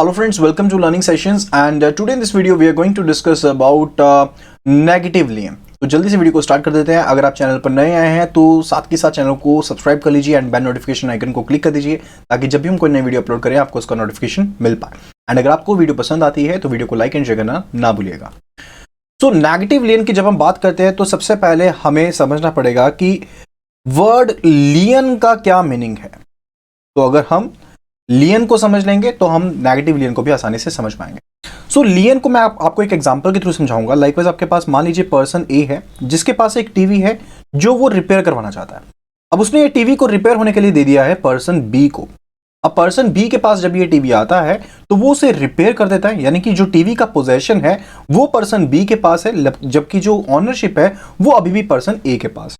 Hello friends, welcome to learning sessions and today in this video we are going to discuss about negative lien। तो जल्दी से video को start कर देते हैं। अगर आप चैनल पर नए आए हैं तो साथ के साथ चैनल को सब्सक्राइब कर लीजिए एंड बेल नोटिफिकेशन आइकन को क्लिक कर दीजिए ताकि जब भी हम कोई नई वीडियो अपलोड करें आपको उसका नोटिफिकेशन मिल पाए। एंड अगर आपको वीडियो पसंद आती है तो वीडियो को लाइक एंड शेयर करना ना भूलिएगा। सो नेगेटिव लियन की जब हम बात करते हैं तो सबसे पहले हमें समझना पड़ेगा कि वर्ड लियन का क्या मीनिंग है। तो अगर हम लियन को समझ लेंगे तो हम नेगेटिव लियन को भी आसानी से समझ पाएंगे। सो लियन को मैं आपको एक एग्जांपल के थ्रू समझाऊंगा। लाइकवाइज आपके पास मान लीजिए पर्सन ए है जिसके पास एक टीवी है जो वो रिपेयर करवाना चाहता है। अब उसने ये टीवी को रिपेयर होने के लिए दे दिया है पर्सन बी को। अब पर्सन बी के पास जब ये टीवी आता है तो वो उसे रिपेयर कर देता है, यानी कि जो टीवी का पोजेशन है वो पर्सन बी के पास है, जबकि जो ऑनरशिप है वो अभी भी पर्सन ए के पास।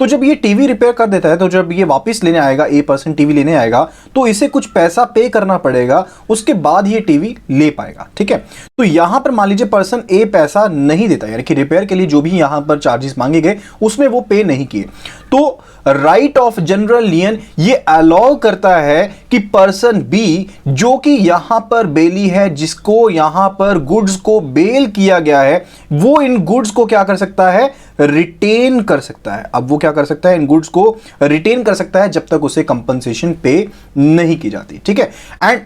तो जब ये टीवी रिपेयर कर देता है तो जब ये वापस लेने आएगा, ए पर्सन टीवी लेने आएगा तो इसे कुछ पैसा पे करना पड़ेगा, उसके बाद ये टीवी ले पाएगा। ठीक है, तो यहां पर मान लीजिए पर्सन ए पैसा नहीं देता, यानी कि रिपेयर के लिए जो भी यहां पर चार्जेस मांगे गए उसमें वो पे नहीं किए। तो राइट ऑफ जनरल लियन ये अलाउ करता है कि पर्सन बी जो कि यहां पर बेली है, जिसको यहां पर गुड्स को बेल किया गया है, वो इन गुड्स को क्या कर सकता है, रिटेन कर सकता है। अब वो क्या कर सकता है, इन गुड्स को रिटेन कर सकता है जब तक उसे कंपनसेशन पे नहीं की जाती। ठीक है, एंड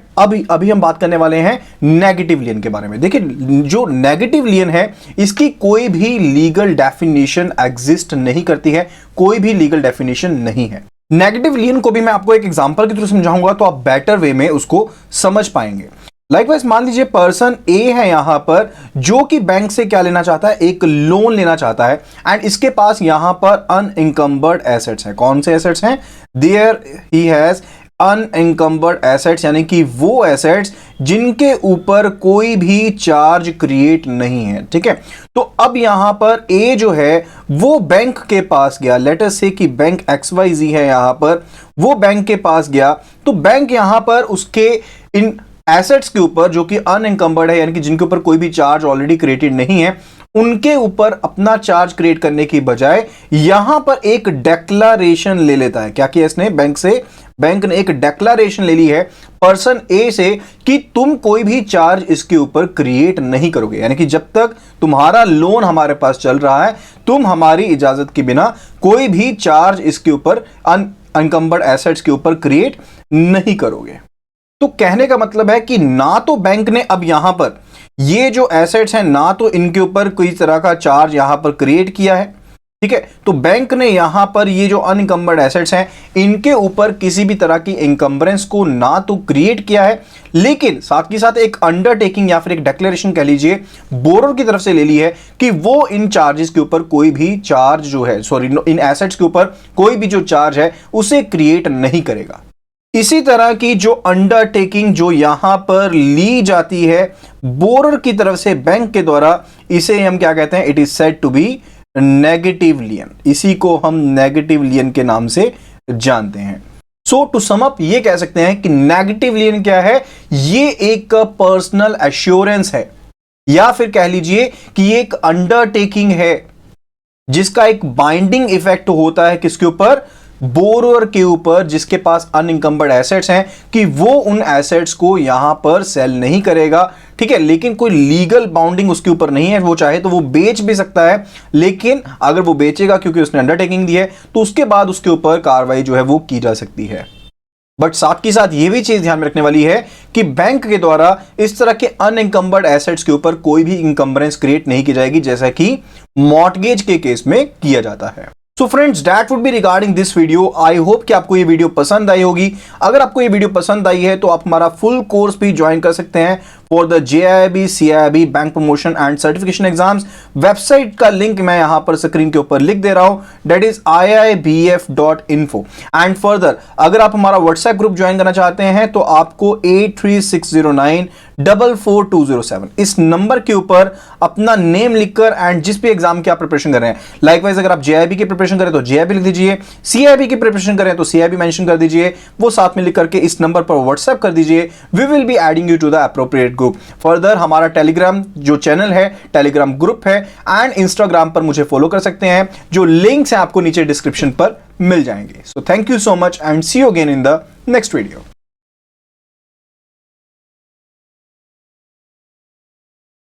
अभी हम बात करने वाले हैं नेगेटिव लियन के बारे में। देखिए, जो नेगेटिव लियन है इसकी कोई भी लीगल डेफिनेशन एग्जिस्ट नहीं करती है, कोई भी लीगल डेफिनेशन नहीं है। नेगेटिव लियन को भी मैं आपको एक एग्जांपल के थ्रू समझाऊंगा तो आप बेटर वे में उसको समझ पाएंगे। लाइकवाइज मान लीजिए पर्सन ए है यहां पर जो कि बैंक से क्या लेना चाहता है, एक लोन लेना चाहता है एंड इसके पास यहां पर अनएंकम्बर्ड एसेट्स हैं। कौन से एसेट्स हैं? देयर ही हैज अनएंकम्बर्ड एसेट्स, यानी कि वो एसेट्स जिनके ऊपर कोई भी चार्ज क्रिएट नहीं है। ठीक है, तो अब यहां पर ए जो है वो बैंक के पास गया, लेट अस से कि बैंक XYZ है यहां पर, वो बैंक के पास गया तो बैंक यहां पर उसके इन एसेट्स के ऊपर जो कि अनएंकम्बर्ड है, यानी कि जिनके ऊपर कोई भी चार्ज ऑलरेडी क्रिएटेड नहीं है, उनके ऊपर अपना चार्ज क्रिएट करने की बजाय यहां पर एक डेक्लारेशन ले लेता है। क्या किया इसने? बैंक ने एक डेक्लारेशन ले ली है पर्सन ए से कि तुम कोई भी चार्ज इसके ऊपर क्रिएट नहीं करोगे, यानी कि जब तक तुम्हारा लोन हमारे पास चल रहा है तुम हमारी इजाजत के बिना कोई भी चार्ज इसके ऊपर अनएंकम्बर्ड एसेट्स के ऊपर क्रिएट नहीं करोगे। तो कहने का मतलब है कि ना तो बैंक ने अब यहां पर ये जो एसेट्स हैं ना तो इनके ऊपर कोई तरह का चार्ज यहां पर क्रिएट किया है। ठीक है, तो बैंक ने यहां पर ये जो अनइंकम्बर्ड एसेट्स हैं इनके ऊपर किसी भी तरह की इंकम्बरेंस को ना तो क्रिएट किया है, लेकिन साथ ही साथ एक अंडरटेकिंग या फिर एक डिक्लेरेशन कह लीजिए बोरर की तरफ से ले ली है कि वो इन चार्जेस के ऊपर कोई भी चार्ज जो है, इन एसेट्स के ऊपर कोई भी जो चार्ज है उसे क्रिएट नहीं करेगा। इसी तरह की जो अंडरटेकिंग जो यहां पर ली जाती है बोरर की तरफ से बैंक के द्वारा, इसे हम क्या कहते हैं? It is said to be negative lien. इसी को हम नेगेटिव लियन के नाम से जानते हैं। सो टू सम अप ये कह सकते हैं कि नेगेटिव लियन क्या है? ये एक पर्सनल एश्योरेंस है या फिर कह लीजिए कि ये एक अंडरटेकिंग है जिसका एक बाइंडिंग इफेक्ट होता है किसके ऊपर? बोरोअर के ऊपर, जिसके पास अनइंकम्बर्ड एसेट्स हैं, कि वो उन एसेट्स को यहां पर सेल नहीं करेगा। ठीक है, लेकिन कोई लीगल बाउंडिंग उसके ऊपर नहीं है। वो चाहे तो वो बेच भी सकता है, लेकिन अगर वो बेचेगा क्योंकि उसने अंडरटेकिंग दी है तो उसके बाद उसके ऊपर कार्रवाई जो है वो की जा सकती है। बट साथ ही साथ ये भी चीज ध्यान में रखने वाली है कि बैंक के द्वारा इस तरह के अनइंकम्बर्ड एसेट्स के ऊपर कोई भी इंकम्बरेंस क्रिएट नहीं की जाएगी, जैसा कि मॉर्टगेज के केस में किया जाता है। So friends, that would be regarding this video. I hope कि आपको ये वीडियो पसंद आई होगी। अगर आपको ये वीडियो पसंद आई है तो आप हमारा फुल कोर्स भी ज्वाइन कर सकते हैं for the JAIIB CIIB bank promotion and certification exams. Website का लिंक मैं यहां पर स्क्रीन के ऊपर लिख दे रहा हूं, that is iibf.info। And further अगर आप हमारा व्हाट्सएप ग्रुप ज्वाइन करना चाहते हैं तो आपको 8360944207 इस नंबर के ऊपर अपना नेम लिखकर एंड जिस भी एग्जाम की आप प्रिपरेशन कर रहे हैं, लाइकवाइज अगर आप JAIIB की प्रिपरेशन करें तो JAIIB लिख दीजिए, CIIB की प्रिपरेशन करें तो CIIB मेंशन कर दीजिए, वो साथ में लिख करके इस नंबर पर व्हाट्सएप कर दीजिए। We will be adding you to the appropriate group. Further हमारा टेलीग्राम जो चैनल है, टेलीग्राम ग्रुप है एंड इंस्टाग्राम पर मुझे फॉलो कर सकते हैं, जो लिंक्स हैं आपको नीचे डिस्क्रिप्शन पर मिल जाएंगे। So thank you so much and see you again in the next video.